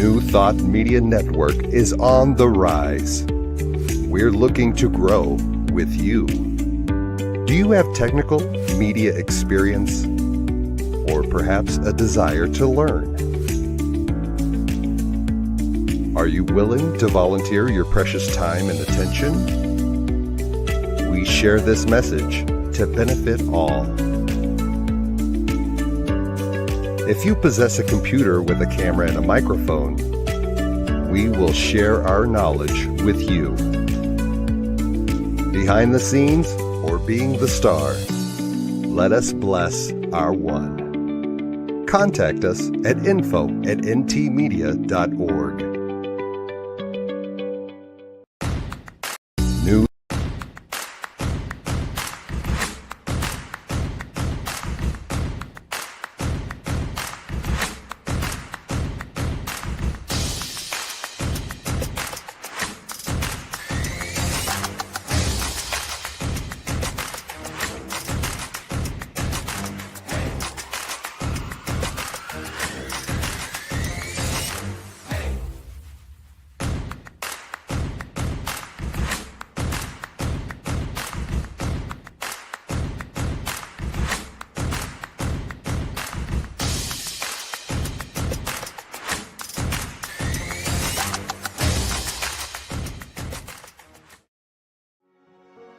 New Thought Media Network is on the rise. We're looking to grow with you. Do you have technical media experience or perhaps a desire to learn? Are you willing to volunteer your precious time and attention? We share this message to benefit all. If you possess a computer with a camera and a microphone, we will share our knowledge with you. Behind the scenes or being the star, let us bless our one. Contact us at info@ntmedia.org. New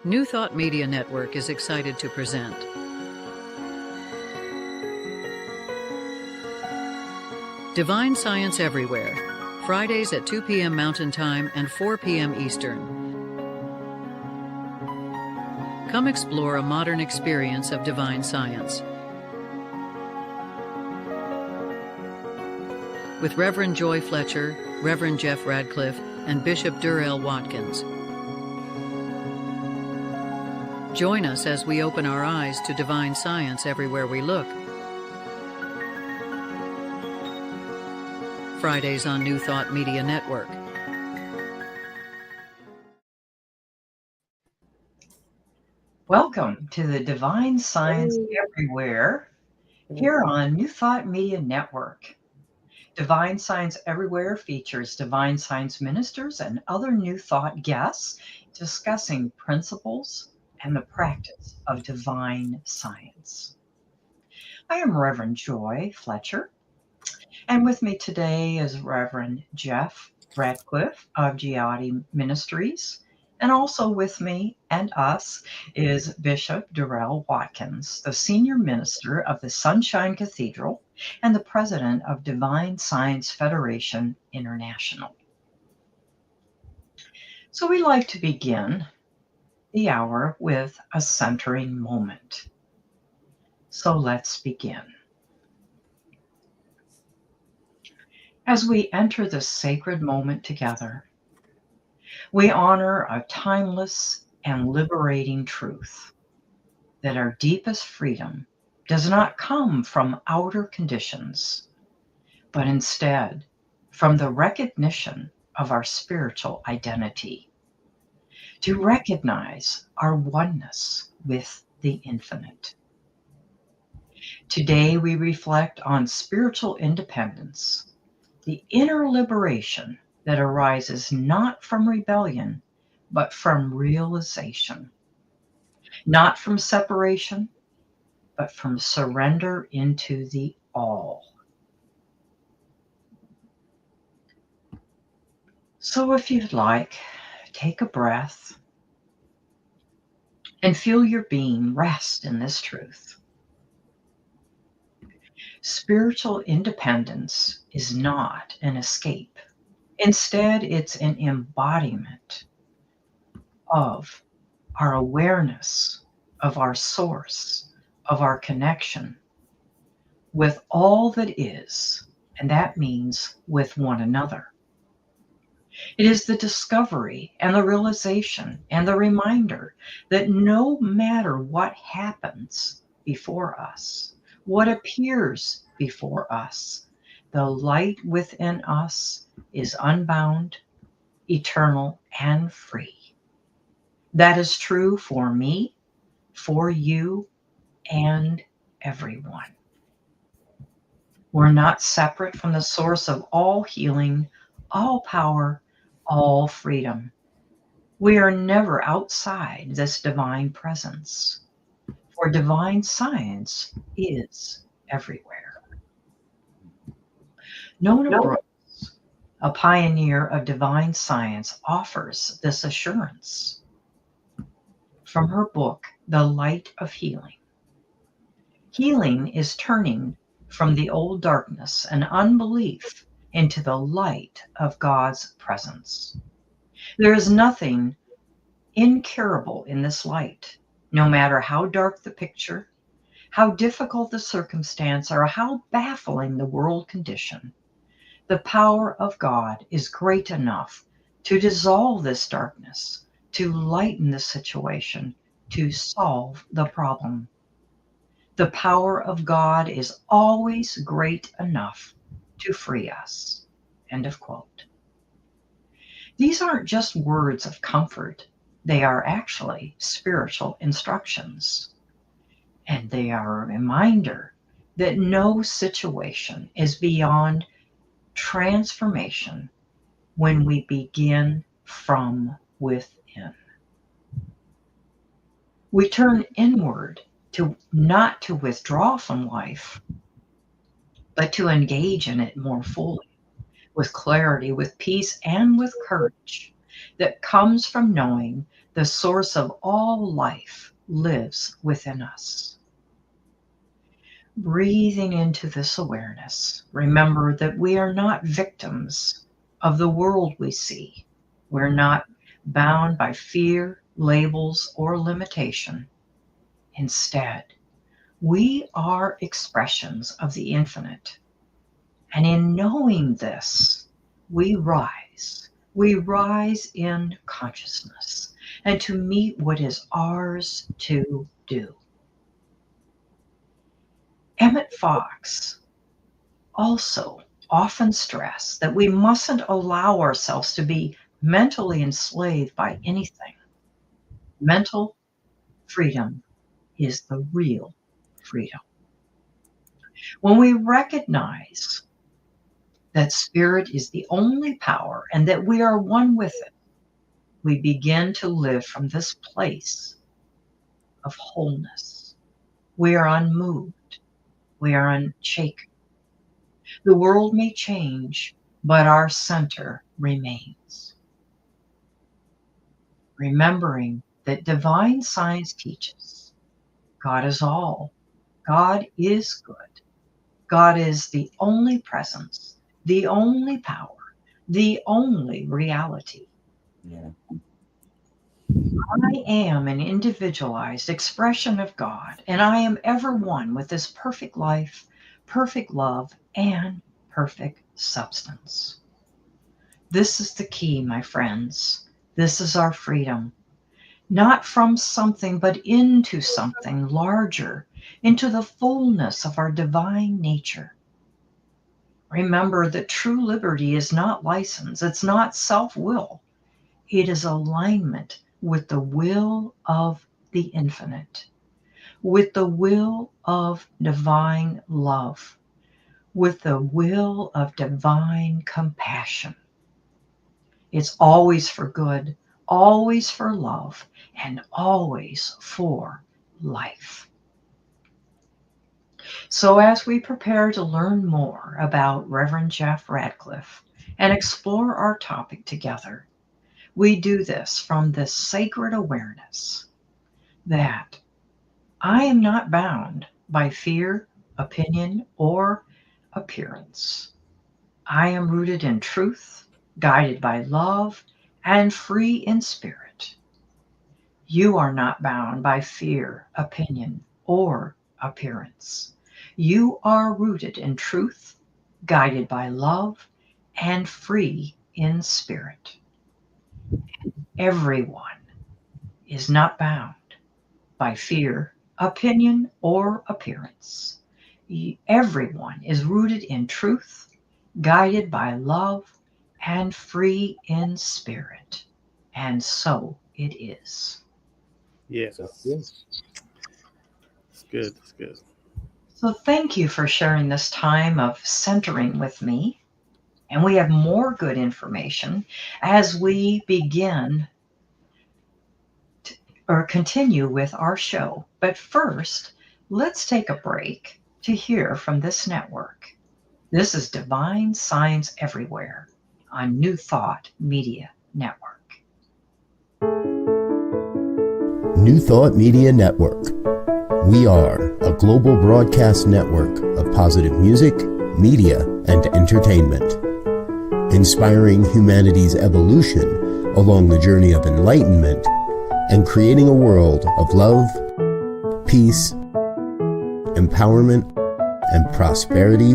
New Thought Media Network is excited to present Divine Science Everywhere, Fridays at 2 p.m. Mountain Time and 4 p.m. Eastern. Come explore a modern experience of divine science. With Reverend Joy Fletcher, Reverend Jeff Radcliffe, and Bishop Durrell Watkins. Join us as we open our eyes to divine science everywhere we look. Fridays on New Thought Media Network. Welcome to the Divine Science Everywhere here on New Thought Media Network. Divine Science Everywhere features divine science ministers and other New Thought guests discussing principles and the practice of divine science. I am Reverend Joy Fletcher, and with me today is Reverend Jeff Radcliffe of Giatti Ministries, and also with me and us is Bishop Durrell Watkins, the senior minister of the Sunshine Cathedral and the president of Divine Science Federation International. So we like to begin the hour with a centering moment. So let's begin. As we enter this sacred moment together, we honor a timeless and liberating truth that our deepest freedom does not come from outer conditions, but instead from the recognition of our spiritual identity, to recognize our oneness with the infinite. Today we reflect on spiritual independence, the inner liberation that arises not from rebellion, but from realization, not from separation, but from surrender into the all. So if you'd like, take a breath and feel your being rest in this truth. Spiritual independence is not an escape. Instead, it's an embodiment of our awareness of our source, of our connection with all that is, and that means with one another. It is the discovery and the realization and the reminder that no matter what happens before us, what appears before us, the light within us is unbound, eternal, and free. That is true for me, for you, and everyone. We're not separate from the source of all healing, all power, all freedom. We are never outside this divine presence, for divine science is everywhere. Nona Brooks, a pioneer of divine science, offers this assurance from her book, The Light of Healing. Healing is turning from the old darkness and unbelief into the light of God's presence. There is nothing incurable in this light, no matter how dark the picture, how difficult the circumstance, or how baffling the world condition. The power of God is great enough to dissolve this darkness, to lighten the situation, to solve the problem. The power of God is always great enough to free us. End of quote. These aren't just words of comfort. They are actually spiritual instructions. And they are a reminder that no situation is beyond transformation when we begin from within. We turn inward to not to withdraw from life, but to engage in it more fully, with clarity, with peace, and with courage that comes from knowing the source of all life lives within us. Breathing into this awareness, remember that we are not victims of the world we see. We're not bound by fear, labels, or limitation. Instead, we are expressions of the infinite. And in knowing this, we rise. We rise in consciousness and to meet what is ours to do. Emmett Fox also often stressed that we mustn't allow ourselves to be mentally enslaved by anything. Mental freedom is the real freedom. When we recognize that spirit is the only power and that we are one with it, we begin to live from this place of wholeness. We are unmoved. We are unshaken. The world may change, but our center remains. Remembering that divine science teaches God is all. God is good. God is the only presence, the only power, the only reality. Yeah. I am an individualized expression of God, and I am ever one with this perfect life, perfect love, and perfect substance. This is the key, my friends. This is our freedom. Not from something, but into something larger, into the fullness of our divine nature. Remember that true liberty is not license, it's not self will, it is alignment with the will of the infinite, with the will of divine love, with the will of divine compassion. It's always for good, always for love, and always for life. So, as we prepare to learn more about Reverend Jeff Radcliffe and explore our topic together, we do this from this sacred awareness that I am not bound by fear, opinion, or appearance. I am rooted in truth, guided by love, and free in spirit. You are not bound by fear, opinion, or appearance. You are rooted in truth, guided by love, and free in spirit. Everyone is not bound by fear, opinion, or appearance. Everyone is rooted in truth, guided by love, and free in spirit. And so it is. Yes. So, yes. It's good. It's good. So thank you for sharing this time of centering with me. And we have more good information as we begin or continue with our show. But first, let's take a break to hear from this network. This is Divine Science Everywhere on New Thought Media Network. New Thought Media Network. We are a global broadcast network of positive music, media, and entertainment, inspiring humanity's evolution along the journey of enlightenment and creating a world of love, peace, empowerment, and prosperity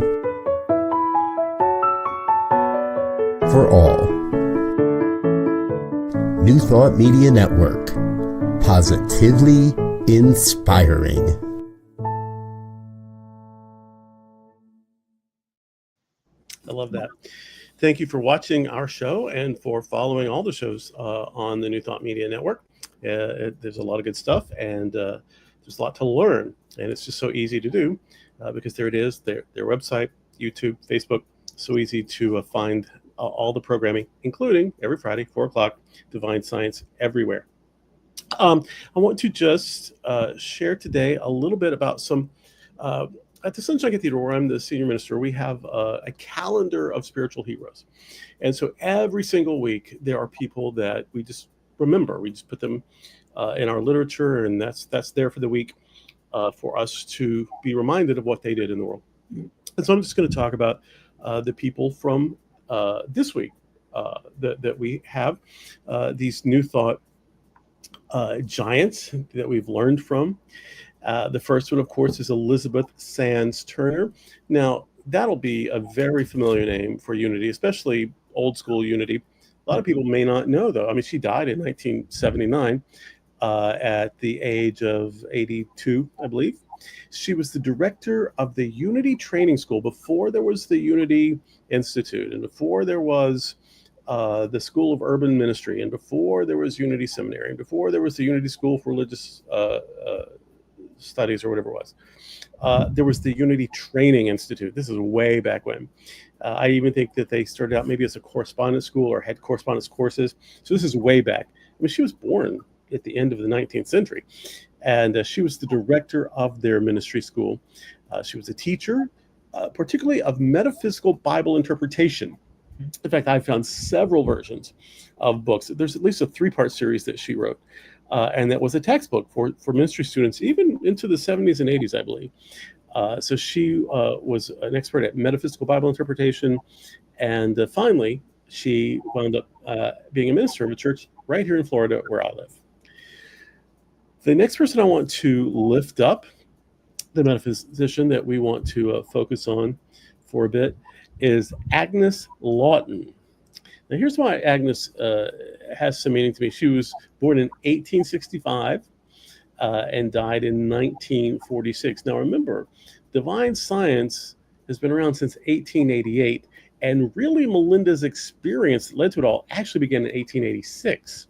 for all. New Thought Media Network. Positively inspiring. I love that. Thank you for watching our show and for following all the shows on the New Thought Media Network. There's a lot of good stuff, and there's a lot to learn, and it's just so easy to do because there it is, their website, YouTube, Facebook, so easy to find all the programming, including every Friday, 4 o'clock, Divine Science Everywhere. I want to just share today a little bit about some, at the Sunshine Cathedral, where I'm the senior minister, we have a calendar of spiritual heroes. And so every single week, there are people that we just remember. We just put them in our literature, and that's there for the week for us to be reminded of what they did in the world. And so I'm just going to talk about the people from this week that we have, these New Thought giants that we've learned from. The first one, of course, is Elizabeth Sands Turner. Now, that'll be a very familiar name for Unity, especially old school Unity. A lot of people may not know, though. I mean, she died in 1979 at the age of 82, I believe. She was the director of the Unity Training School before there was the Unity Institute, and before there was the School of Urban Ministry, and before there was Unity Seminary, and before there was the Unity School for Religious Studies, or whatever it was. There was the Unity Training Institute. This is way back when. I even think that they started out maybe as a correspondence school or had correspondence courses. So this is way back. I mean, she was born at the end of the 19th century, and she was the director of their ministry school. She was a teacher, particularly of metaphysical Bible interpretation. In fact, I found several versions of books. There's at least a 3-part series that she wrote, and that was a textbook for ministry students, even into the 70s and 80s, I believe. So she was an expert at metaphysical Bible interpretation, and finally, she wound up being a minister of a church right here in Florida, where I live. The next person I want to lift up, the metaphysician that we want to focus on for a bit, is Agnes Lawton. Now, here's why Agnes has some meaning to me. She was born in 1865 and died in 1946. Now, remember, divine science has been around since 1888, and really Melinda's experience that led to it all actually began in 1886.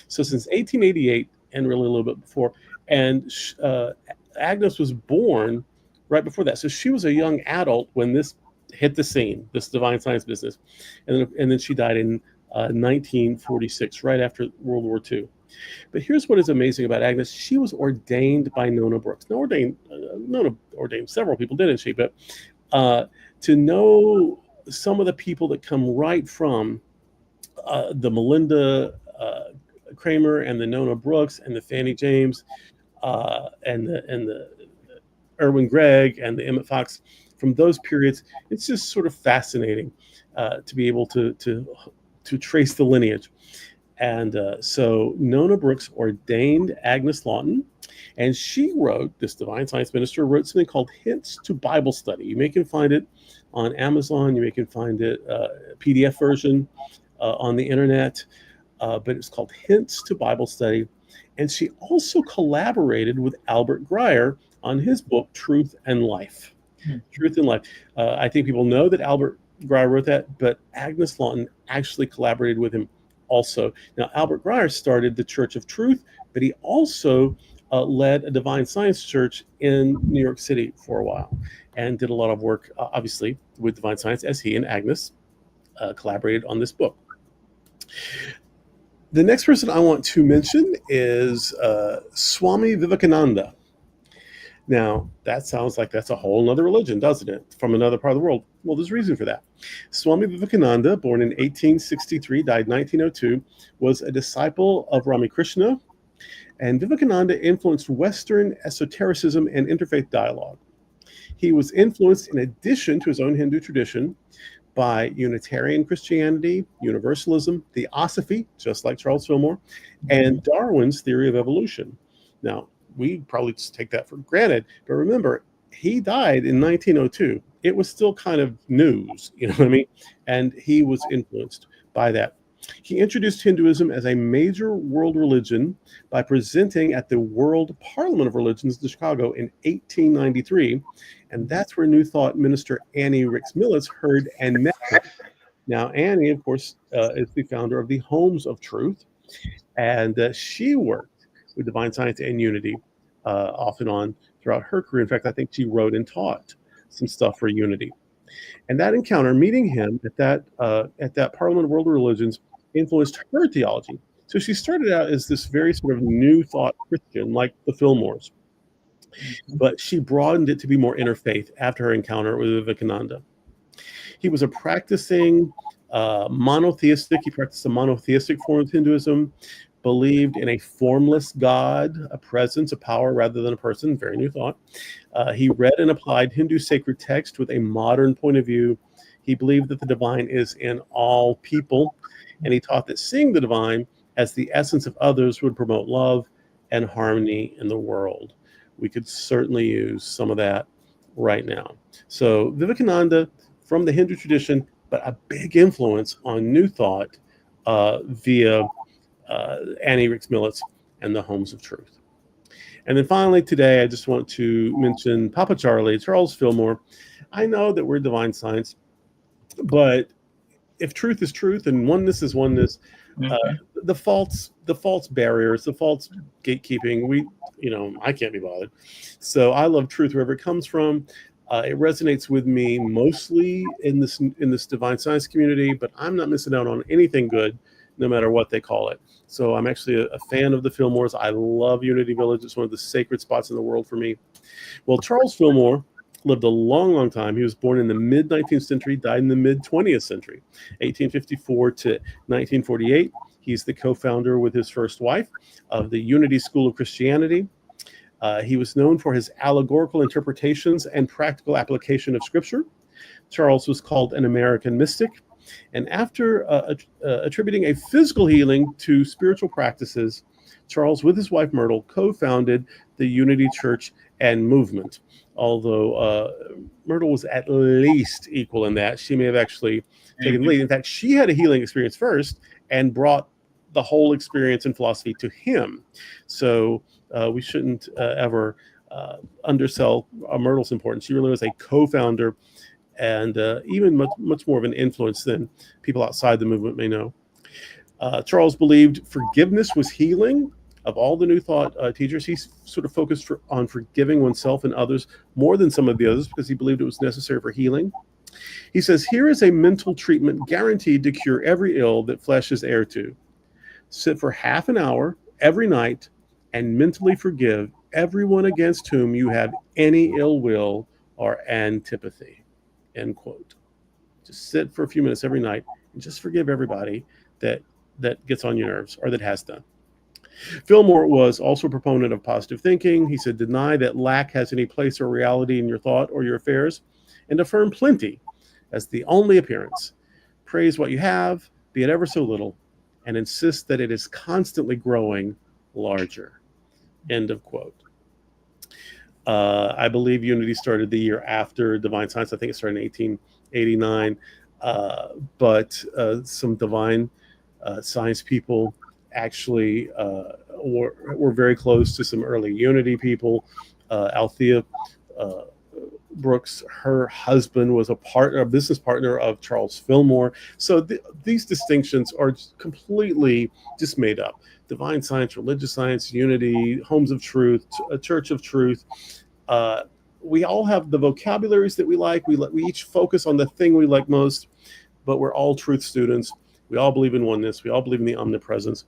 So since 1888, and really a little bit before, and Agnes was born right before that. So she was a young adult when this hit the scene, this divine science business, and then she died in 1946, right after World War II. But here's what is amazing about Agnes. She was ordained by Nona Brooks. Now, Nona ordained several people, didn't she? But to know some of the people that come right from the Melinda Kramer and the Nona Brooks and the Fannie James and the Erwin Gregg and the Emmett Fox, from those periods, it's just sort of fascinating to be able to trace the lineage. And so Nona Brooks ordained Agnes Lawton, and she wrote, this divine science minister, wrote something called Hints to Bible Study. You may can find it on Amazon. You may can find it PDF version on the internet, but it's called Hints to Bible Study. And she also collaborated with Albert Grier on his book, Truth and Life. Truth and Life. I think people know that Albert Grier wrote that, but Agnes Lawton actually collaborated with him also. Now, Albert Grier started the Church of Truth, but he also led a divine science church in New York City for a while and did a lot of work, obviously, with divine science as he and Agnes collaborated on this book. The next person I want to mention is Swami Vivekananda. Now, that sounds like that's a whole other religion, doesn't it? From another part of the world. Well, there's a reason for that. Swami Vivekananda, born in 1863, died 1902, was a disciple of Ramakrishna, and Vivekananda influenced Western esotericism and interfaith dialogue. He was influenced, in addition to his own Hindu tradition, by Unitarian Christianity, Universalism, Theosophy, just like Charles Fillmore, and Darwin's theory of evolution. Now, we probably just take that for granted, but remember, he died in 1902. It was still kind of news, you know what I mean? And he was influenced by that. He introduced Hinduism as a major world religion by presenting at the World Parliament of Religions in Chicago in 1893. And that's where New Thought minister Annie Ricks Mills heard and met him. Now, Annie, of course, is the founder of the Homes of Truth, and she worked with divine science and unity off and on throughout her career. In fact, I think she wrote and taught some stuff for unity. And that encounter, meeting him at that Parliament of World Religions, influenced her theology. So she started out as this very sort of New Thought Christian, like the Fillmores, but she broadened it to be more interfaith after her encounter with Vivekananda. He was a practicing monotheistic. He practiced a monotheistic form of Hinduism, believed in a formless God, a presence, a power rather than a person. Very New Thought. He read and applied Hindu sacred text with a modern point of view. He believed that the divine is in all people, and he taught that seeing the divine as the essence of others would promote love and harmony in the world. We could certainly use some of that right now. So Vivekananda, from the Hindu tradition, but a big influence on New Thought via Annie Ricks Mills and the Homes of Truth. And then finally today, I just want to mention Papa Charlie, Charles Fillmore. I know that we're divine science, but if truth is truth and oneness is oneness, the false barriers, the false gatekeeping, I can't be bothered. So I love truth wherever it comes from. It resonates with me mostly in this divine science community, but I'm not missing out on anything good, no matter what they call it. So I'm actually a fan of the Fillmores. I love Unity Village. It's one of the sacred spots in the world for me. Well, Charles Fillmore lived a long, long time. He was born in the mid-19th century, died in the mid-20th century, 1854 to 1948. He's the co-founder with his first wife of the Unity School of Christianity. He was known for his allegorical interpretations and practical application of Scripture. Charles was called an American mystic. And after attributing a physical healing to spiritual practices, Charles, with his wife Myrtle, co-founded the Unity Church and movement. Although Myrtle was at least equal in that. She may have actually taken the lead. In fact, she had a healing experience first and brought the whole experience and philosophy to him. So we shouldn't ever undersell Myrtle's importance. She really was a co-founder and even much more of an influence than people outside the movement may know. Charles believed forgiveness was healing. Of all the New Thought teachers, he sort of focused on forgiving oneself and others more than some of the others because he believed it was necessary for healing. He says, here is a mental treatment guaranteed to cure every ill that flesh is heir to. Sit for half an hour every night and mentally forgive everyone against whom you have any ill will or antipathy. End quote. Just sit for a few minutes every night and just forgive everybody that gets on your nerves or that has done. Fillmore was also a proponent of positive thinking. He said, deny that lack has any place or reality in your thought or your affairs, and affirm plenty as the only appearance. Praise what you have, be it ever so little, and insist that it is constantly growing larger. End of quote. I believe Unity started the year after Divine Science. I think it started in 1889. But some divine science people actually were very close to some early Unity people. Althea Brooks, her husband was a business partner of Charles Fillmore. So these distinctions are completely just made up. divine science, religious science, unity, homes of truth, a church of truth. We all have the vocabularies that we like. We each focus on the thing we like most, but we're all truth students. We all believe in oneness. We all believe in the omnipresence,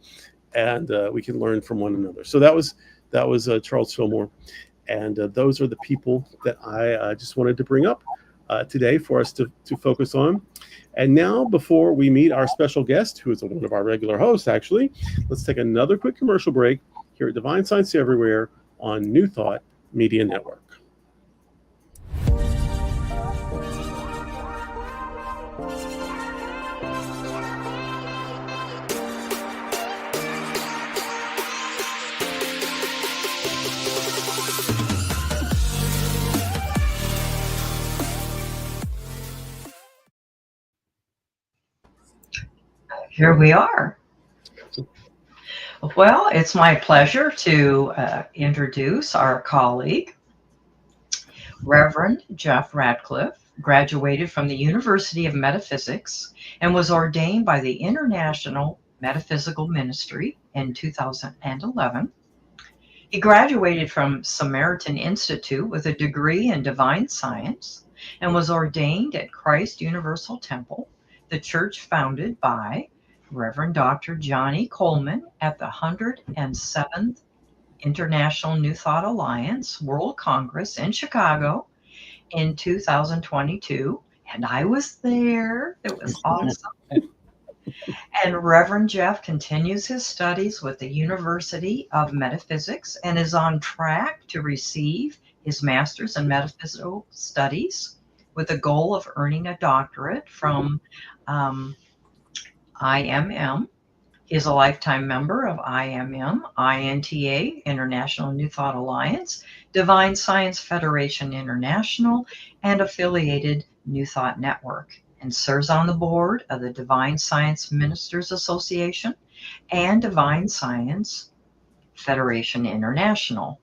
and we can learn from one another. So that was Charles Fillmore, and those are the people that I just wanted to bring up today for us to focus on. And now, before we meet our special guest, who is one of our regular hosts, actually, let's take another quick commercial break here at Divine Science Everywhere on New Thought Media Network. Here we are. Well, it's my pleasure to introduce our colleague, Reverend Jeff Radcliffe. Graduated from the University of Metaphysics and was ordained by the International Metaphysical Ministry in 2011. He graduated from Samaritan Institute with a degree in divine science and was ordained at Christ Universal Temple, the church founded by Reverend Dr. Johnny Coleman at the 107th International New Thought Alliance World Congress in Chicago in 2022. And I was there. It was awesome. And Reverend Jeff continues his studies with the University of Metaphysics and is on track to receive his master's in metaphysical studies with the goal of earning a doctorate from IMM. He is a lifetime member of IMM, INTA, International New Thought Alliance, Divine Science Federation International, and affiliated New Thought Network, and serves on the board of the Divine Science Ministers Association and Divine Science Federation International.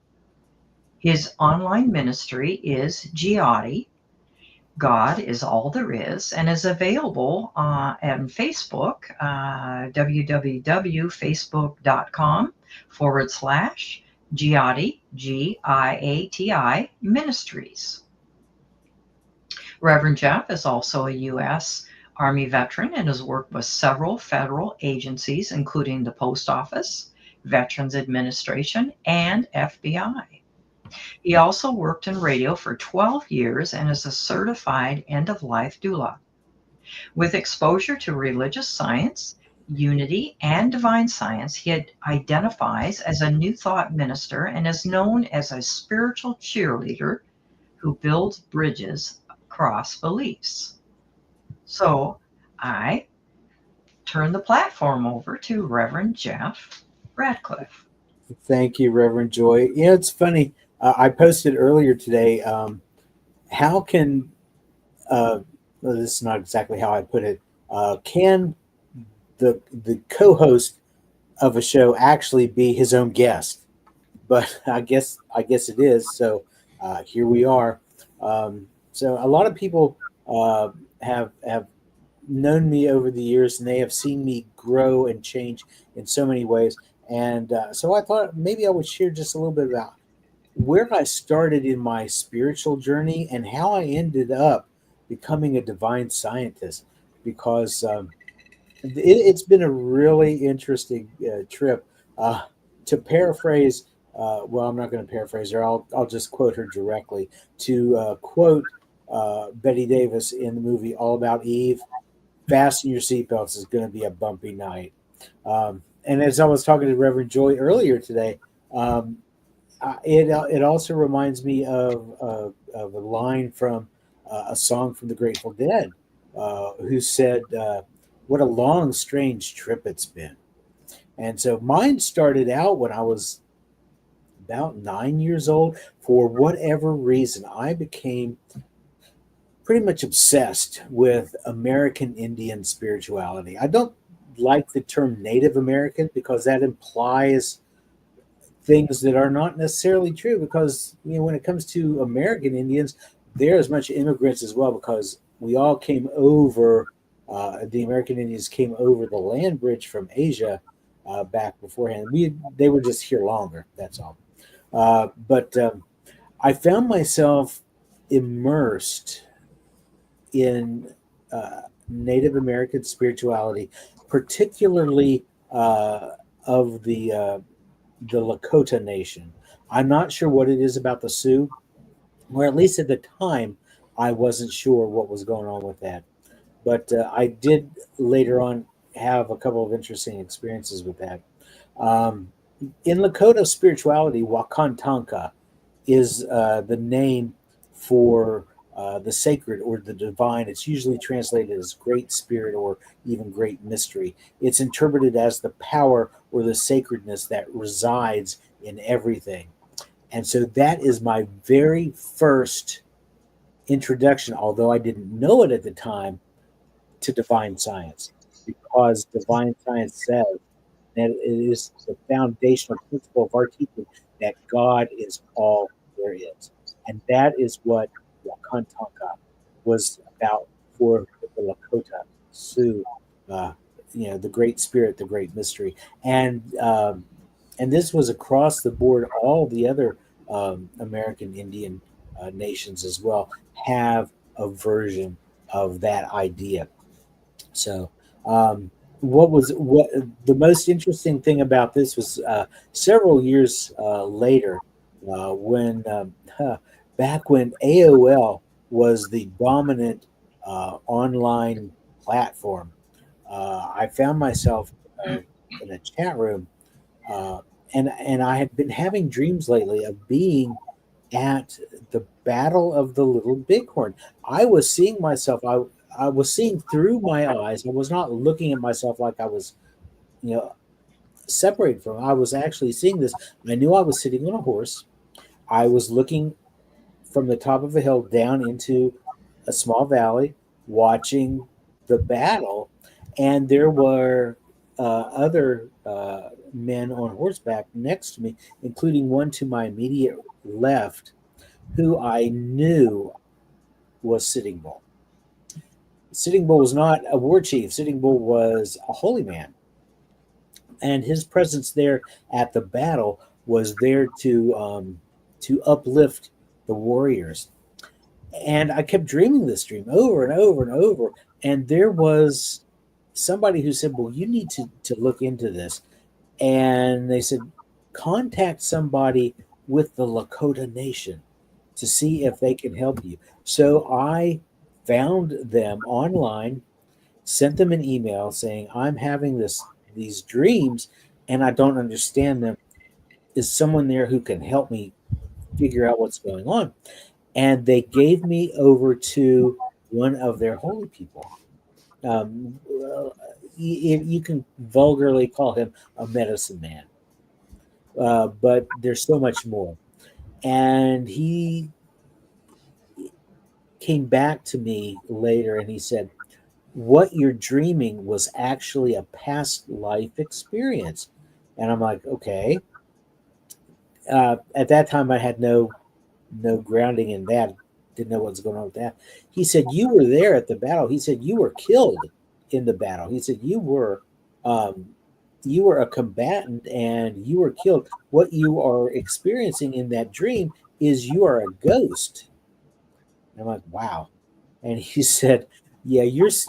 His online ministry is Jihadi, God is All There Is, and is available on Facebook, www.facebook.com/Giatti, Giati Ministries. Reverend Jeff is also a U.S. Army veteran and has worked with several federal agencies, including the Post Office, Veterans Administration, and FBI. He also worked in radio for 12 years and is a certified end-of-life doula. With exposure to religious science, unity, and divine science, he identifies as a New Thought minister and is known as a spiritual cheerleader who builds bridges across beliefs. So I turn the platform over to Reverend Jeff Radcliffe. Thank you, Reverend Joy. You know, it's funny. I posted earlier today, how can, well, this is not exactly how I put it, can the co-host of a show actually be his own guest? But I guess it is. So here we are. So a lot of people have known me over the years, and they have seen me grow and change in so many ways. And so I thought maybe I would share just a little bit about where I started in my spiritual journey and how I ended up becoming a divine scientist, because it's been a really interesting trip. To paraphrase, well, I'm not going to paraphrase her. I'll just quote her directly. To quote Betty Davis in the movie All About Eve, fasten your seatbelts, it's going to be a bumpy night. And as I was talking to Reverend Joy earlier today, it also reminds me of a line from a song from the Grateful Dead, who said, "What a long, strange trip it's been." And so mine started out when I was about 9 years old. For whatever reason, I became pretty much obsessed with American Indian spirituality. I don't like the term Native American because that implies things that are not necessarily true, because when it comes to American Indians, they're as much immigrants as well, because we all came over, the American Indians came over the land bridge from Asia back beforehand. They were just here longer. That's all. But I found myself immersed in Native American spirituality, particularly of the Lakota Nation. I'm not sure what it is about the Sioux, or at least at the time, I wasn't sure what was going on with that. But I did later on have a couple of interesting experiences with that. Um, in Lakota spirituality, Wakantanka is the name for the sacred or the divine. It's usually translated as great spirit or even great mystery. It's interpreted as the power or the sacredness that resides in everything. And so that is my very first introduction, although I didn't know it at the time, to divine science, because divine science says that it is the foundational principle of our teaching that God is all there is. And that is what Wakantanka was about for the Lakota Sioux, uh, the great spirit, the great mystery. And this was across the board. All the other American Indian nations as well have a version of that idea. So, what the most interesting thing about this was several years later, when back when AOL was the dominant online platform, I found myself in a chat room, uh, and I had been having dreams lately of being at the Battle of the Little Bighorn. I was seeing myself. I was seeing through my eyes. I was not looking at myself like I was, you know, separated from. I was actually seeing this. I knew I was sitting on a horse. I was looking from the top of a hill down into a small valley, watching the battle, and there were other men on horseback next to me, including one to my immediate left, who I knew was Sitting Bull. Sitting Bull was not a war chief. Sitting Bull was a holy man, and his presence there at the battle was there to uplift the warriors. And I kept dreaming this dream over and over and over. And there was somebody who said, "Well, you need to look into this." And they said, "Contact somebody with the Lakota Nation to see if they can help you." So I found them online, sent them an email saying, "I'm having these dreams and I don't understand them. Is someone there who can help me figure out what's going on?" And they gave me over to one of their holy people. Well, you can vulgarly call him a medicine man, but there's so much more. And he came back to me later and he said, "What you're dreaming was actually a past life experience." And I'm like, "Okay." At that time, I had no grounding in that. Didn't know what was going on with that. He said, "You were there at the battle." He said, "You were killed in the battle." He said, um, you were a combatant and you were killed. What you are experiencing in that dream is you are a ghost." And I'm like, "Wow." And he said, "Yeah,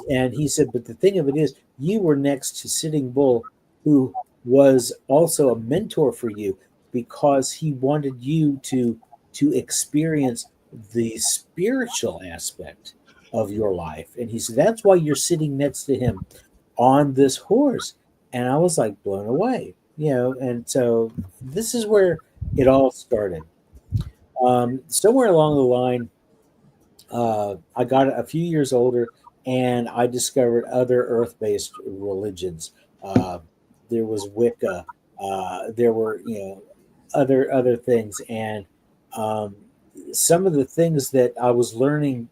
and he said, "But the thing of it is, you were next to Sitting Bull, who was also a mentor for you because he wanted you to experience the spiritual aspect of your life." And he said, "That's why you're sitting next to him on this horse." And I was like blown away, And so this is where it all started. Somewhere along the line, I got a few years older and I discovered other earth based religions. Uh, there was Wicca. There were, other things. And um, some of the things that I was learning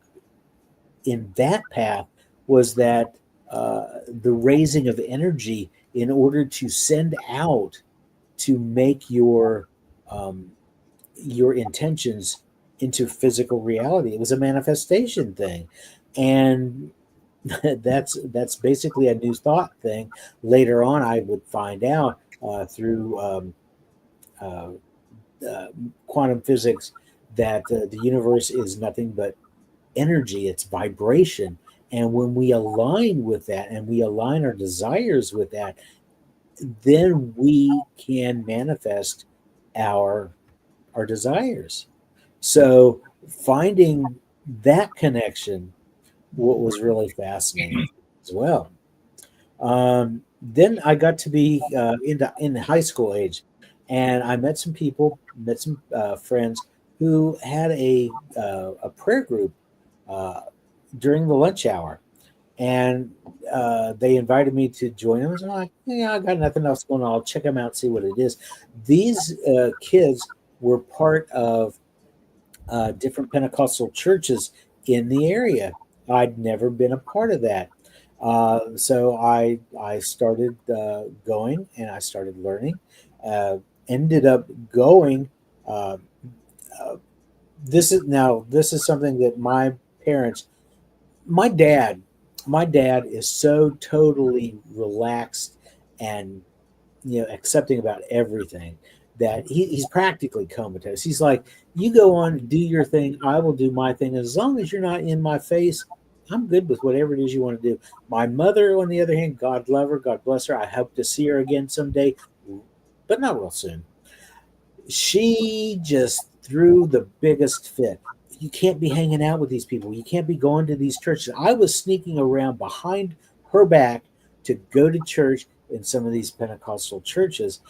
in that path was that the raising of energy in order to send out to make um, your intentions into physical reality. It was a manifestation thing. And that's basically a new thought thing. Later on, I would find out through uh, uh, quantum physics that the universe is nothing but energy, it's vibration. And when we align with that and we align our desires with that, then we can manifest our desires. So finding that connection, what was really fascinating as well. Then I got to be in the high school age, and I met some people, met some friends who had a prayer group uh, during the lunch hour, and they invited me to join them. So I'm like, yeah, I got nothing else going on. I'll check them out, see what it is. These kids were part of different Pentecostal churches in the area. I'd never been a part of that. So I started going and I started learning. Uh, Ended up going. Uh, uh, this is something that my parents, my dad, my dad is so totally relaxed and accepting about everything that he's practically comatose. He's like, you go on, do your thing, I will do my thing. As long as you're not in my face, I'm good with whatever it is you want to do. My mother, on the other hand, God love her, God bless her, I hope to see her again someday, but not real soon. She just threw the biggest fit. You can't be hanging out with these people, you can't be going to these churches. I was sneaking around behind her back to go to church in some of these Pentecostal churches.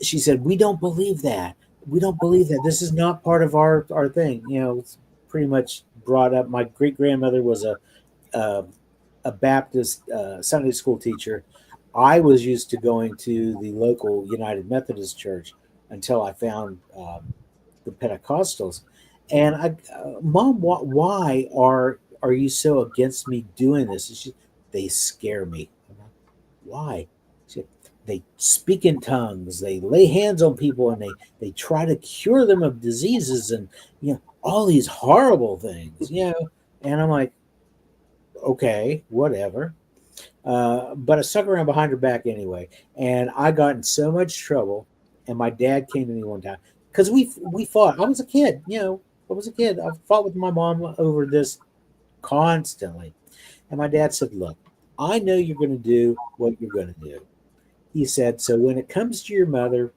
She said, we don't believe that. We don't believe that. This is not part of our thing. It's pretty much brought up. My great grandmother was uh, a Baptist Sunday school teacher. I was used to going to the local United Methodist Church until I found the Pentecostals. And Mom, why are you so against me doing this? They scare me. Why? They speak in tongues, they lay hands on people, and they try to cure them of diseases, and all these horrible things. And I'm like, okay, whatever. But I stuck around behind her back anyway, and I got in so much trouble. And my dad came to me one time because we fought. I was a kid, I was a kid. I fought with my mom over this constantly. And my dad said, look, I know you're going to do what you're going to do. He said, so when it comes to your mother,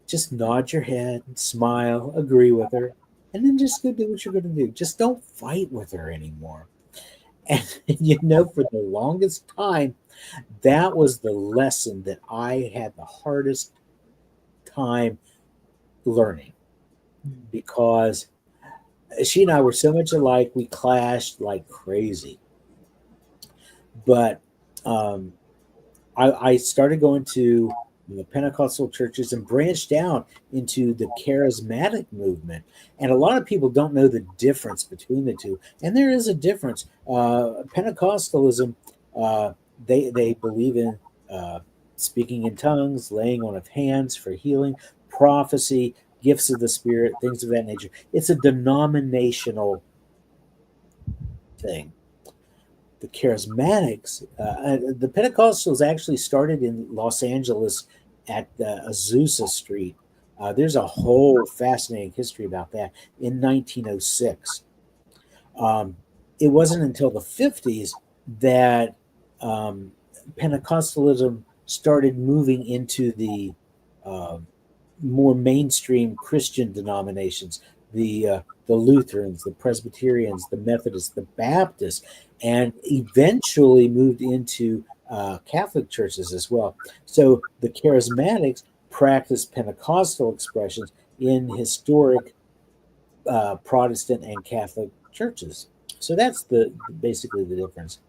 just nod your head, smile, agree with her, and then just go do what you're going to do. Just don't fight with her anymore. And, for the longest time, that was the lesson that I had the hardest time learning, because she and I were so much alike. We clashed like crazy. But I started going to the Pentecostal churches and branched out into the charismatic movement. And a lot of people don't know the difference between the two. And there is a difference. Pentecostalism, they believe in speaking in tongues, laying on of hands for healing, prophecy, gifts of the Spirit, things of that nature. It's a denominational thing. The charismatics, the Pentecostals actually started in Los Angeles at Azusa Street. There's a whole fascinating history about that in 1906. It wasn't until the 50s that Pentecostalism started moving into the more mainstream Christian denominations, the Lutherans, the Presbyterians, the Methodists, the Baptists, and eventually moved into Catholic churches as well. So the charismatics practiced Pentecostal expressions in historic Protestant and Catholic churches. So that's basically the difference.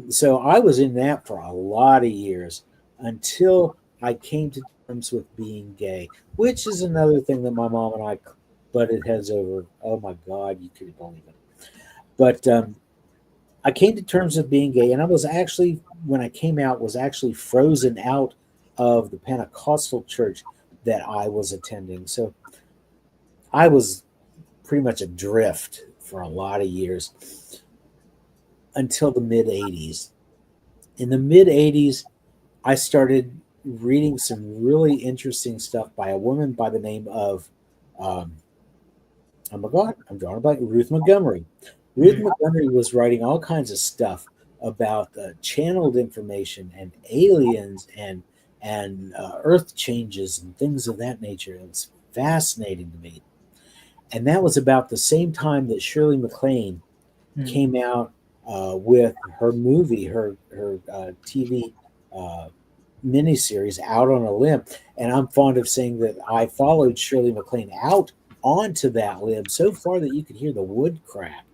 So I was in that for a lot of years until I came to terms with being gay, which is another thing that my mom and I butted heads over. Oh my God, you couldn't believe it. But I came to terms with being gay, and I was actually, when I came out, was actually frozen out of the Pentecostal church that I was attending. So I was pretty much adrift for a lot of years. until the mid 80s. In the mid 80s, I started reading some really interesting stuff by a woman by the name of, um, oh my God, I'm drawing a blank, Ruth Montgomery. Ruth Mm. Montgomery was writing all kinds of stuff about channeled information and aliens and earth changes and things of that nature. It was fascinating to me. And that was about the same time that Shirley MacLaine Mm. came out with her movie, her TV miniseries, Out on a Limb. And I'm fond of saying that I followed Shirley MacLaine out onto that limb so far that you could hear the wood crack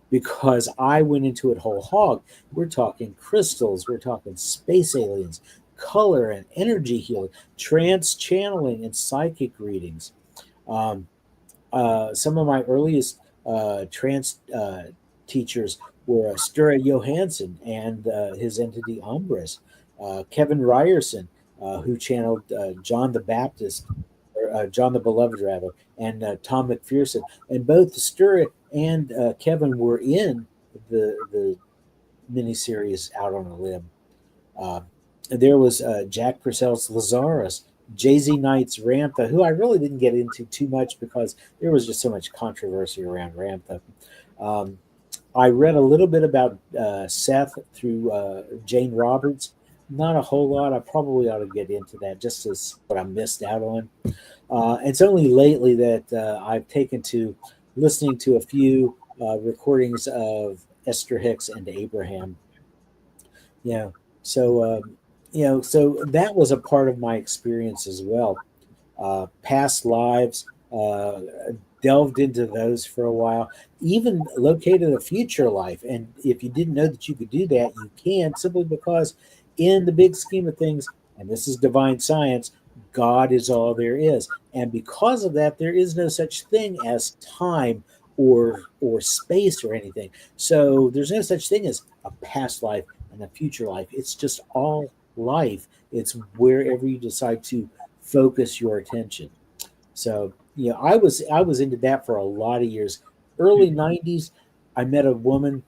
because I went into it whole hog. We're talking crystals, we're talking space aliens, color and energy healing, trance channeling, and psychic readings. Um, some of my earliest trance teachers were Sture Johansson and his entity Umbris, Kevin Ryerson, who channeled John the Baptist, or John the Beloved, rather, and Tom McPherson. And both Sture and Kevin were in the miniseries Out on a Limb. Uh, there was Jack Purcell's Lazarus, Jay Z Knight's Ramtha, who I really didn't get into too much because there was just so much controversy around Ramtha. Um, I read a little bit about Seth through Jane Roberts. Not a whole lot. I probably ought to get into that just as what I missed out on. It's only lately that I've taken to listening to a few recordings of Esther Hicks and Abraham. Yeah. So, so that was a part of my experience as well. Past lives, delved into those for a while, even located a future life. And if you didn't know that you could do that, you can simply because, in the big scheme of things, and this is divine science, God is all there is. And because of that, there is no such thing as time or space or anything. So there's no such thing as a past life and a future life. It's just all life. It's wherever you decide to focus your attention. So I was into that for a lot of years. Early '90s, I met a woman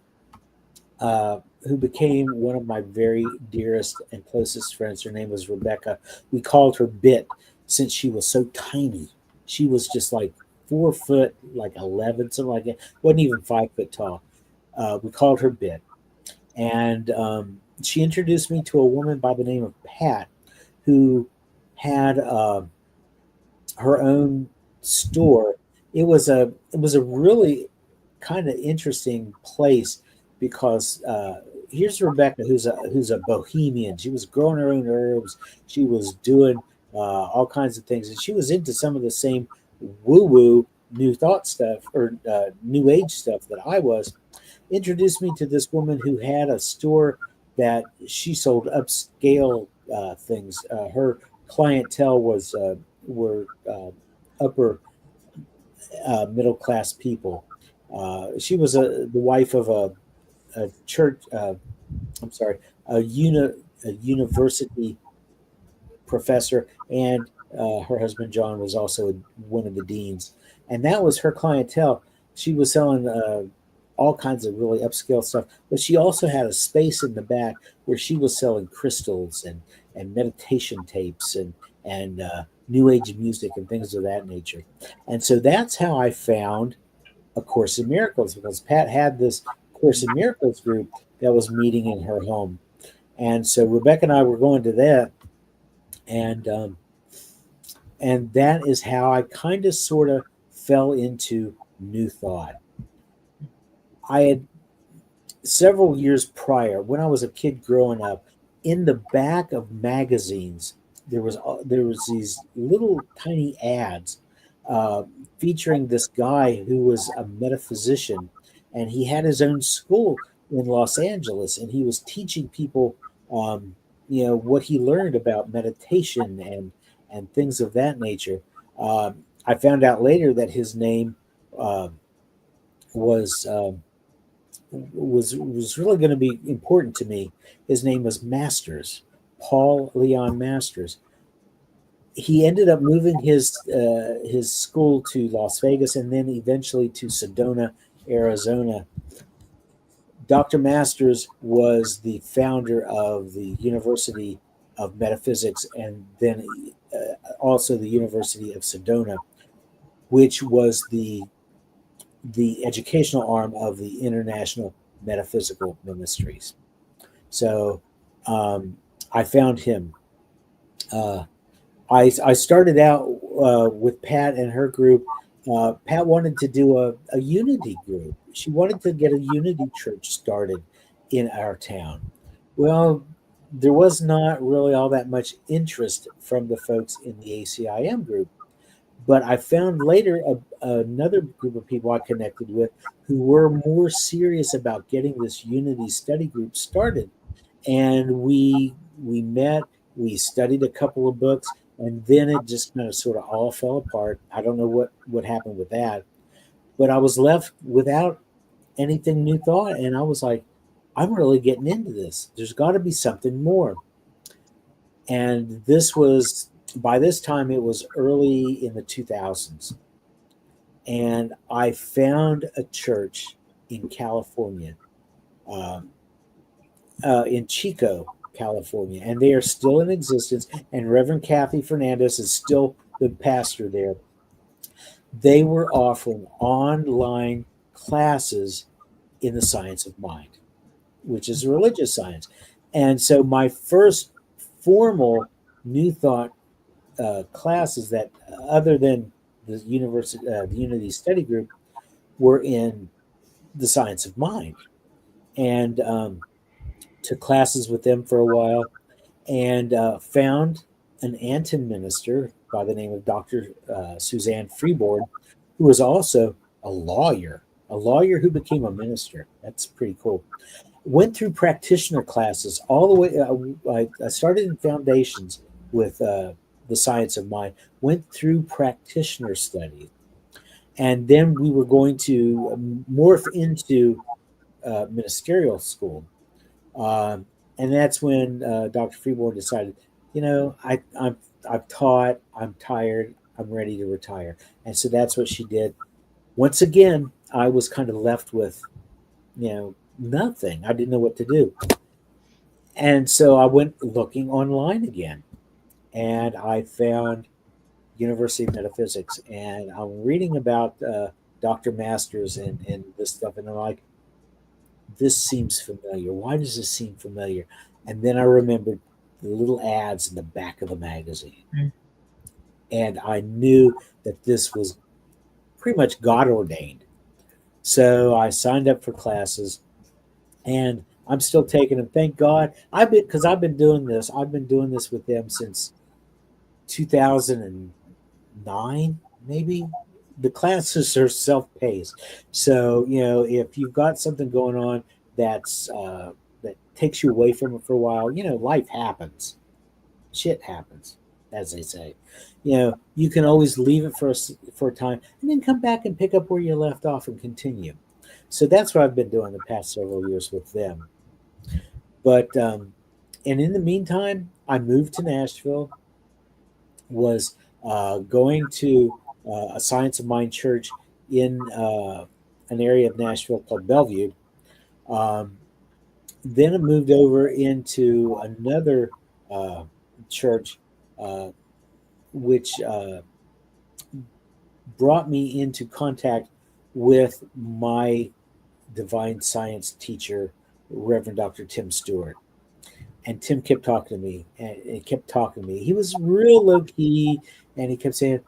who became one of my very dearest and closest friends. Her name was Rebecca. We called her Bit since she was so tiny. She was just like 4 foot, like 11, something like that. Wasn't even 5 foot tall. We called her Bit, and she introduced me to a woman by the name of Pat, who had her own store. It was a really kind of interesting place because here's Rebecca, who's a bohemian. She was growing her own herbs. She was doing all kinds of things, and she was into some of the same woo woo new thought stuff or new age stuff that I was. Introduced me to this woman who had a store that she sold upscale things. Her clientele were upper middle class people. She was the wife of a church. I'm sorry, a university professor, and her husband John was also one of the deans, and that was her clientele. She was selling all kinds of really upscale stuff, but she also had a space in the back where she was selling crystals and meditation tapes and new age music and things of that nature. And so that's how I found A Course in Miracles, because Pat had this Course in Miracles group that was meeting in her home. And so Rebecca and I were going to that, and that is how I kind of sort of fell into New Thought. I had several years prior, when I was a kid growing up, in the back of magazines, there was these little tiny ads uh, featuring this guy who was a metaphysician, and he had his own school in Los Angeles, and he was teaching people, what he learned about meditation and things of that nature. I found out later that his name uh, was. Was really going to be important to me. His name was Masters, Paul Leon Masters. He ended up moving his school to Las Vegas and then eventually to Sedona, Arizona. Dr. Masters was the founder of the University of Metaphysics and then also the University of Sedona, which was the educational arm of the International Metaphysical Ministries. So I found him. I started out with Pat and her group. Pat wanted to do a unity group. She wanted to get a unity church started in our town. Well, there was not really all that much interest from the folks in the ACIM group. But I found later another group of people I connected with who were more serious about getting this unity study group started. And we met, we studied a couple of books, and then it just kind of sort of all fell apart. I don't know what happened with that, but I was left without anything new thought, and I was like, I'm really getting into this. There's got to be something more. And this was, by this time, it was early in the 2000s. And I found a church in California, in Chico, California, and they are still in existence. And Reverend Kathy Fernandez is still the pastor there. They were offering online classes in the science of mind, which is religious science. And so my first formal New Thought classes that, other than the Unity Study Group, were in the science of mind, and took classes with them for a while, and found an Anton minister by the name of Dr. Suzanne Freeborn, who was also a lawyer who became a minister. That's pretty cool. Went through practitioner classes all the way. I started in foundations with the science of mind, went through practitioner studies, and then we were going to morph into ministerial school. And that's when Dr. Freeborn decided, I've taught, I'm tired, I'm ready to retire. And so that's what she did. Once again, I was kind of left with, nothing. I didn't know what to do. And so I went looking online again, and I found University of Metaphysics, and I'm reading about Dr. Masters and this stuff, and I'm like, this seems familiar. Why does this seem familiar? And then I remembered the little ads in the back of the magazine. Mm. And I knew that this was pretty much God ordained. So I signed up for classes, and I'm still taking them. Thank God. I've been doing this. I've been doing this with them since 2009, maybe. The classes are self-paced. So, if you've got something going on that's that takes you away from it for a while, life happens. Shit happens, as they say. You can always leave it for a time and then come back and pick up where you left off and continue. So that's what I've been doing the past several years with them. But, and in the meantime, I moved to Nashville, was going to a Science of Mind church in an area of Nashville called Bellevue. Then I moved over into another church, which brought me into contact with my divine science teacher, Reverend Dr. Tim Stewart. And Tim kept talking to me, and kept talking to me. He was real low key, and he kept saying,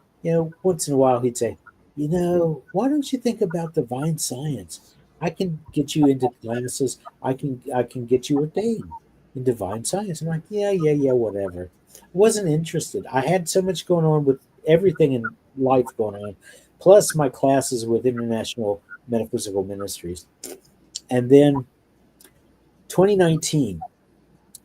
once in a while he'd say, why don't you think about divine science? I can get you into classes. I can get you ordained in divine science. I'm like, yeah, whatever. I wasn't interested. I had so much going on with everything in life going on, plus my classes with International Metaphysical Ministries. And then 2019,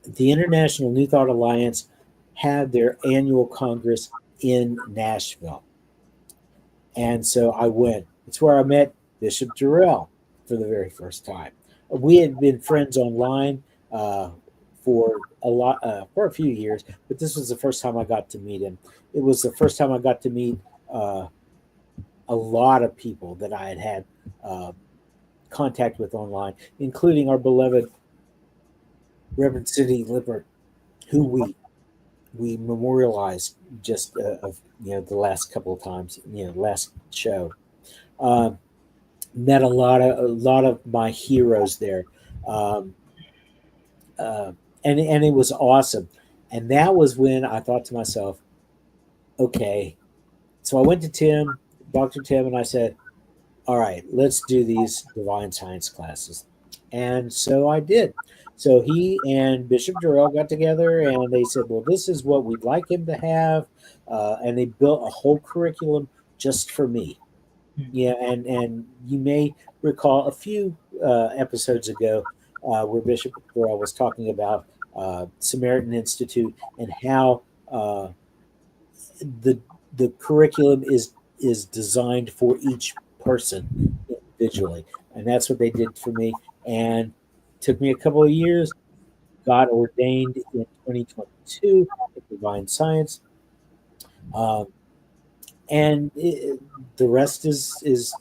the International New Thought Alliance had their annual Congress in Nashville. And so I went. It's where I met Bishop Durrell for the very first time. We had been friends online for a few years, but this was the first time I got to meet him. It was the first time I got to meet a lot of people that I had contact with online, including our beloved Reverend Cindy Lippert, who we memorialized just of the last couple of times, last show. Met a lot of my heroes there, um, and it was awesome. And that was when I thought to myself, okay. So I went to Dr. Tim, and I said, all right, let's do these divine science classes. And so I did. So he and Bishop Durrell got together, and they said, well, this is what we'd like him to have. And they built a whole curriculum just for me. Yeah, and you may recall a few episodes ago where Bishop Durrell was talking about Samaritan Institute and how the curriculum is designed for each person individually, and that's what they did for me. And it took me a couple of years. Got ordained in 2022 in divine science, and the rest is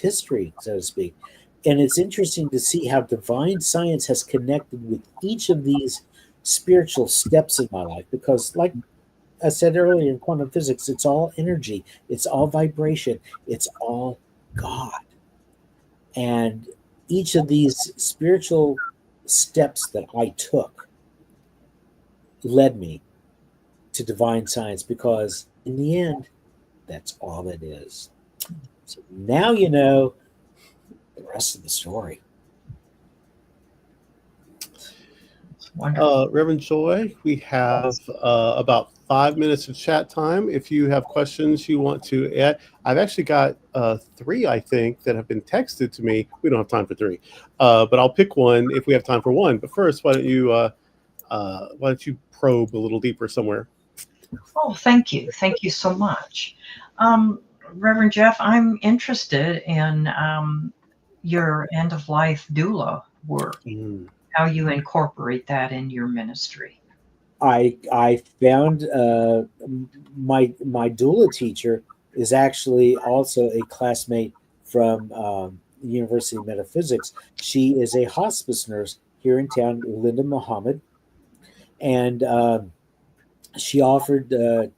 history, so to speak. And it's interesting to see how divine science has connected with each of these spiritual steps in my life, because, like I said earlier in quantum physics, it's all energy, it's all vibration, it's all God. And each of these spiritual steps that I took led me to divine science, because in the end, that's all it is. So now you know the rest of the story. Wonderful. Reverend Joy, we have about 5 minutes of chat time. If you have questions you want to add, I've actually got 3, I think, that have been texted to me. We don't have time for 3, but I'll pick one if we have time for one. But first, why don't you probe a little deeper somewhere? Oh, thank you so much, Reverend Jeff. I'm interested in your end of life doula work. How you incorporate that in your ministry. I found my doula teacher is actually also a classmate from the University of Metaphysics. She is a hospice nurse here in town, Linda Muhammad, and she offered the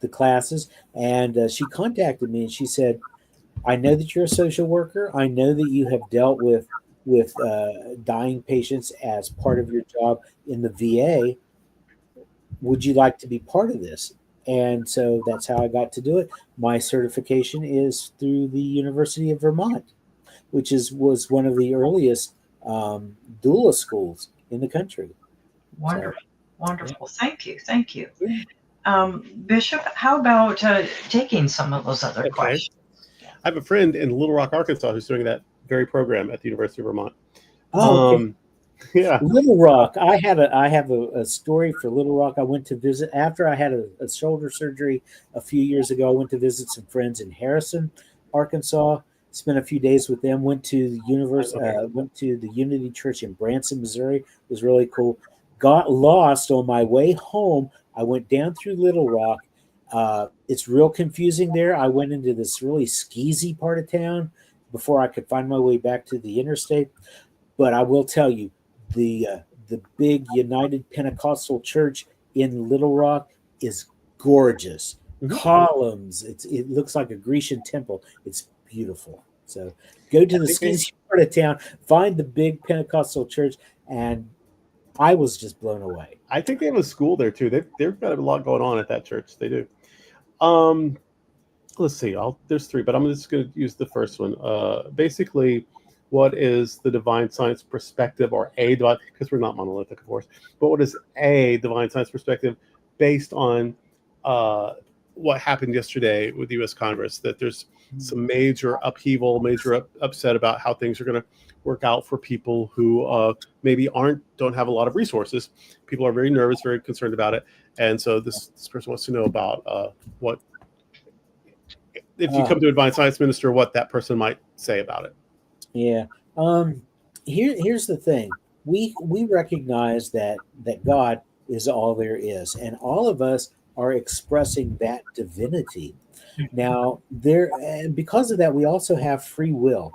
classes, and she contacted me, and she said, I know that you're a social worker. I know that you have dealt with dying patients as part of your job in the VA. Would you like to be part of this? And so that's how I got to do it. My certification is through the University of Vermont, which was one of the earliest doula schools in the country. Wonderful. So, wonderful. Yeah. Thank you. Bishop, how about taking some of those other questions? I have a friend in Little Rock, Arkansas, who's doing that very program at the University of Vermont. Oh, okay. Yeah. Little Rock. I have a story for Little Rock. I went to visit after I had a shoulder surgery a few years ago. I went to visit some friends in Harrison, Arkansas. Spent a few days with them. Went to the went to the Unity Church in Branson, Missouri. It was really cool. Got lost on my way home. I went down through Little Rock. It's real confusing there. I went into this really skeezy part of town before I could find my way back to the interstate. But I will tell you, the big United Pentecostal Church in Little Rock is gorgeous. Mm-hmm. Columns. It looks like a Grecian temple. It's beautiful. So go to the skeezy part of town, find the big Pentecostal church, and I was just blown away. I think they have a school there too. They've got a lot going on at that church. They do. Let's see. There's 3, but I'm just going to use the first one. Basically, what is the divine science perspective, or a divine? Because we're not monolithic, of course. But what is a divine science perspective based on what happened yesterday with the U.S. Congress? That there's some major upheaval, major upset about how things are going to work out for people who maybe don't have a lot of resources. People are very nervous, very concerned about it, and so this person wants to know about what, if you come to a divine science minister, what that person might say about it. Yeah. Here's the thing. We recognize that God is all there is, and all of us are expressing that divinity. Now, because of that, we also have free will.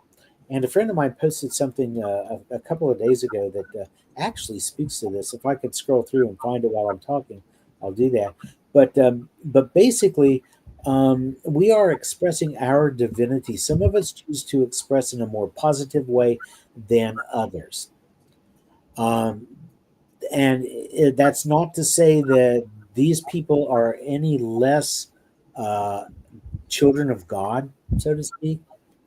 And a friend of mine posted something a couple of days ago that actually speaks to this. If I could scroll through and find it while I'm talking, I'll do that. But basically, we are expressing our divinity. Some of us choose to express in a more positive way than others. Um, that's not to say that these people are any less children of God, so to speak,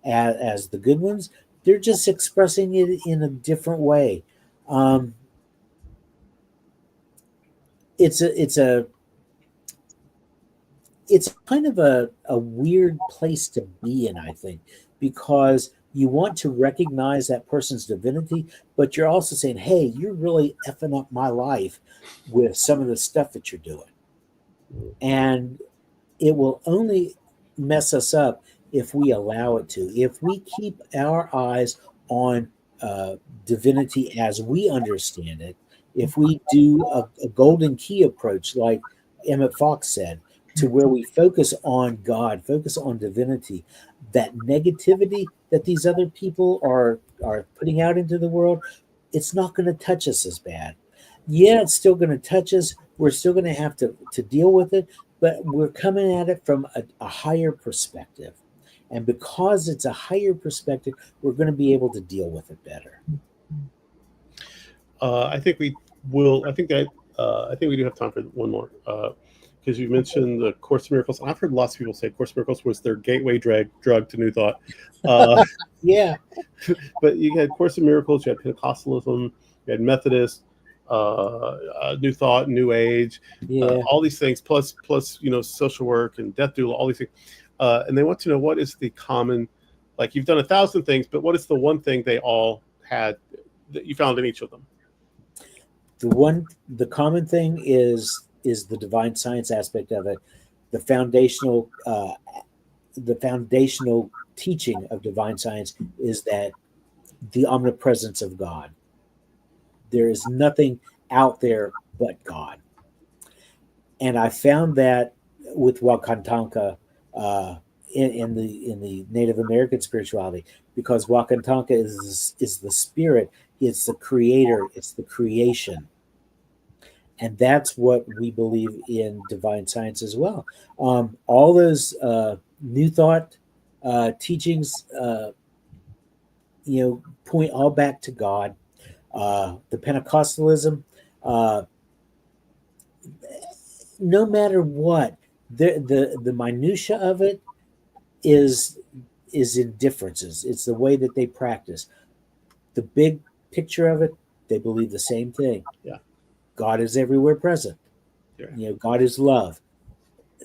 as the good ones. They're just expressing it in a different way. Um, it's a it's a it's kind of a weird place to be in, I think, because you want to recognize that person's divinity, but you're also saying, hey, you're really effing up my life with some of the stuff that you're doing. And it will only mess us up if we allow it to. If we keep our eyes on divinity as we understand it, if we do a golden key approach, like Emmett Fox said, to where we focus on God, focus on divinity, that negativity that these other people are putting out into the world, it's not going to touch us as bad. Yeah, it's still going to touch us. We're still going to have to deal with it, but we're coming at it from a higher perspective. And because it's a higher perspective, we're going to be able to deal with it better. I think we will. I think we do have time for one more because you mentioned the Course in Miracles. I've heard lots of people say Course in Miracles was their gateway drug to New Thought. Yeah, but you had Course in Miracles, you had Pentecostalism, you had Methodist, New Thought, New Age, yeah. all these things, plus social work and death doula, all these things, and they want to know what is the common, like you've done 1,000 things, but what is the one thing they all had that you found in each of them? The common thing is the divine science aspect of it, the foundational teaching of divine science is that the omnipresence of God. There is nothing out there but God. And I found that with Wakantanka in the Native American spirituality, because Wakantanka is the spirit, it's the creator, it's the creation. And that's what we believe in divine science as well. All those New Thought teachings, point all back to God. The Pentecostalism, no matter what, the minutia of it is in differences. It's the way that they practice. The big picture of it, they believe the same thing. Yeah. God is everywhere present. Yeah. God is love.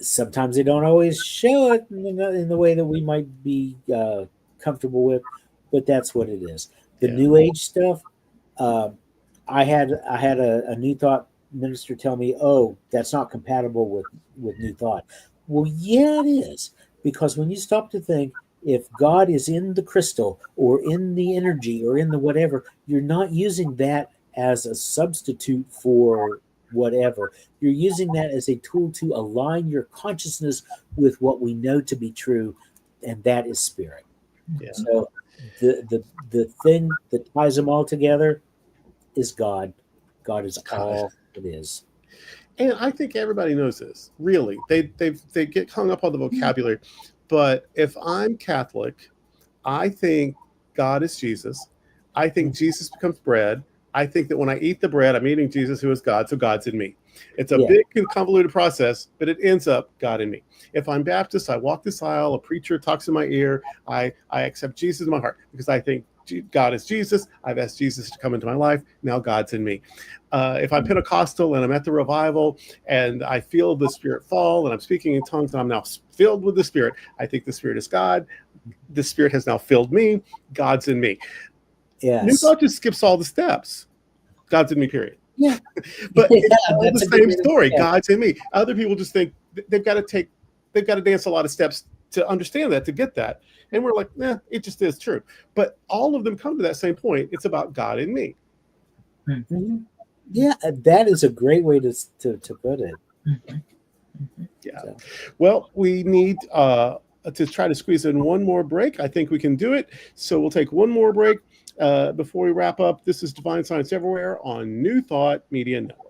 Sometimes they don't always show it in the way that we might be comfortable with, but that's what it is. The New Age stuff. I had a New Thought minister tell me, "Oh, that's not compatible with New Thought." Well, yeah, it is, because when you stop to think, if God is in the crystal or in the energy or in the whatever, you're not using that as a substitute for whatever. You're using that as a tool to align your consciousness with what we know to be true, and that is spirit. Yeah. So the thing that ties them all together is God. God is all it is. And I think everybody knows this. Really, they get hung up on the vocabulary. But if I'm Catholic, I think God is Jesus. I think Jesus becomes bread. I think that when I eat the bread, I'm eating Jesus, who is God, so God's in me. It's a big, convoluted process, but it ends up God in me. If I'm Baptist, I walk this aisle, a preacher talks in my ear, I accept Jesus in my heart because I think God is Jesus. I've asked Jesus to come into my life. Now God's in me. If I'm Pentecostal and I'm at the revival and I feel the Spirit fall and I'm speaking in tongues and I'm now filled with the Spirit, I think the Spirit is God. The Spirit has now filled me. God's in me. Yes. New Thought just skips all the steps. God's in me, period. Yeah. But it's all the same story. Yeah. God's in me. Other people just think they've got to dance a lot of steps to understand that, to get that. And we're like, it just is true. But all of them come to that same point. It's about God in me. Mm-hmm. Yeah, that is a great way to put it. Yeah. So. Well, we need to try to squeeze in one more break. I think we can do it. So we'll take one more break before we wrap up. This is Divine Science Everywhere on New Thought Media Network.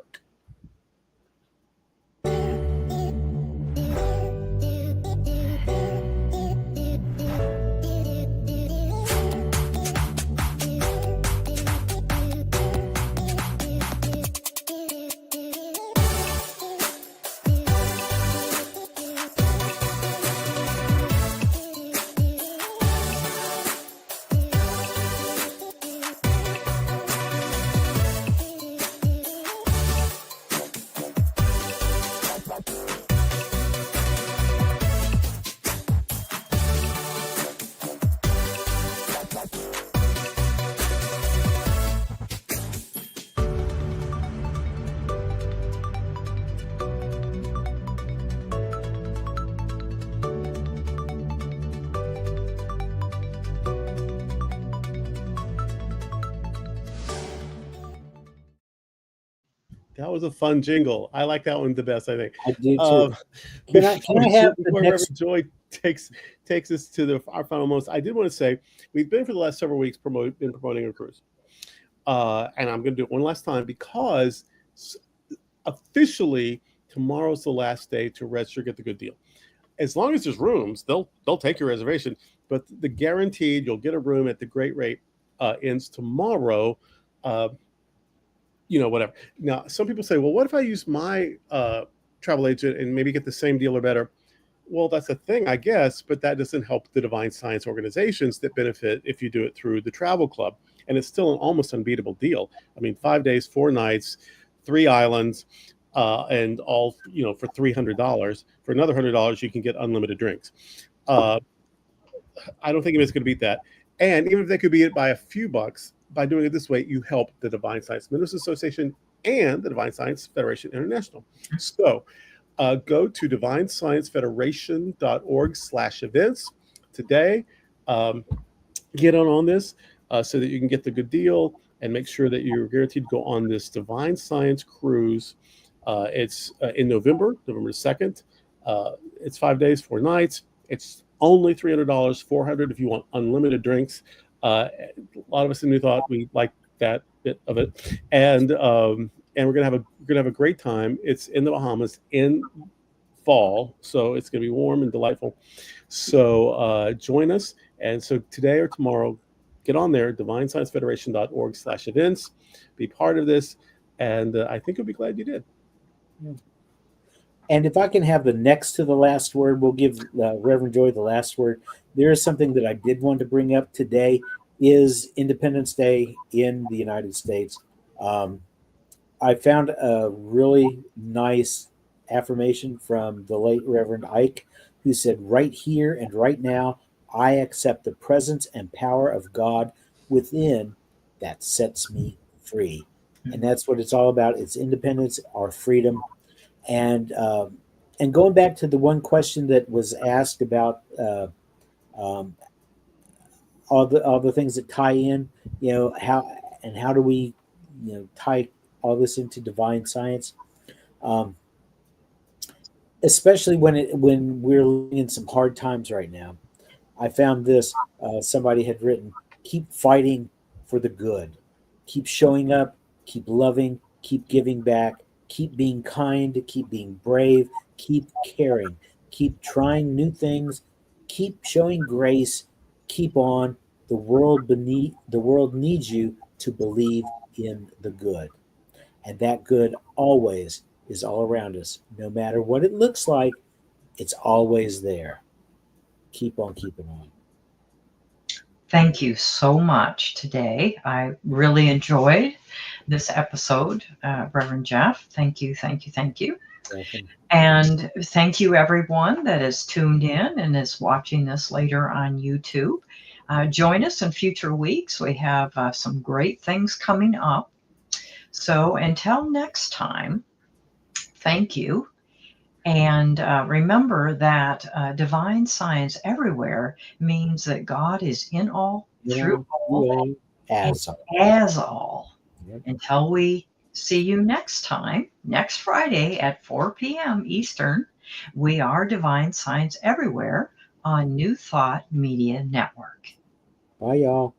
That was a fun jingle. I like that one the best, I think. I do too. Can I have the before next? Reverend Joy takes us to our final moments, I did want to say we've been for the last several weeks promoting a cruise, and I'm going to do it one last time because officially tomorrow's the last day to register, get the good deal. As long as there's rooms, they'll take your reservation, but the guaranteed you'll get a room at the great rate ends tomorrow. Whatever. Now, some people say, well, what if I use my travel agent and maybe get the same deal or better? Well, that's a thing, I guess, but that doesn't help the Divine Science organizations that benefit if you do it through the travel club. And it's still an almost unbeatable deal. I mean, 5 days, 4 nights, 3 islands, and all, for $300. For another $100, you can get unlimited drinks. I don't think anybody's going to beat that. And even if they could beat it by a few bucks, by doing it this way, you help the Divine Science Ministers Association and the Divine Science Federation International. So go to divinesciencefederation.org/events today. Get on this so that you can get the good deal and make sure that you're guaranteed to go on this Divine Science cruise. It's in November 2nd. It's 5 days, 4 nights. It's only $300, $400 if you want unlimited drinks. A lot of us in New Thought, we like that bit of it, and we're gonna have a great time. It's in the Bahamas in fall, so it's gonna be warm and delightful. So join us, and so today or tomorrow, get on there, divinesciencefederation.org/events, be part of this, and I think you'll be glad you did. And if I can have the next to the last word, we'll give Reverend Joy the last word. There is something that I did want to bring up today is Independence Day in the United States. I found a really nice affirmation from the late Reverend Ike, who said, right here and right now, I accept the presence and power of God within that sets me free. And that's what it's all about. It's independence, our freedom. And going back to the one question that was asked about all the things that tie in, how do we, tie all this into divine science, especially when we're living in some hard times right now. I found this. Somebody had written, "Keep fighting for the good. Keep showing up. Keep loving. Keep giving back. Keep being kind, keep being brave, keep caring, keep trying new things, keep showing grace, keep on. The world needs you to believe in the good. And that good always is all around us. No matter what it looks like, it's always there. Keep on keeping on." Thank you so much today. I really enjoyed this episode, Reverend Jeff. Thank you, thank you, thank you. Welcome. And thank you, everyone that is tuned in and is watching this later on YouTube. Join us in future weeks. We have some great things coming up. So until next time, thank you. And remember that divine science everywhere means that God is in all, through all, as all. Yep. Until we see you next time, next Friday at 4 p.m. Eastern, we are Divine Science Everywhere on New Thought Media Network. Bye, y'all.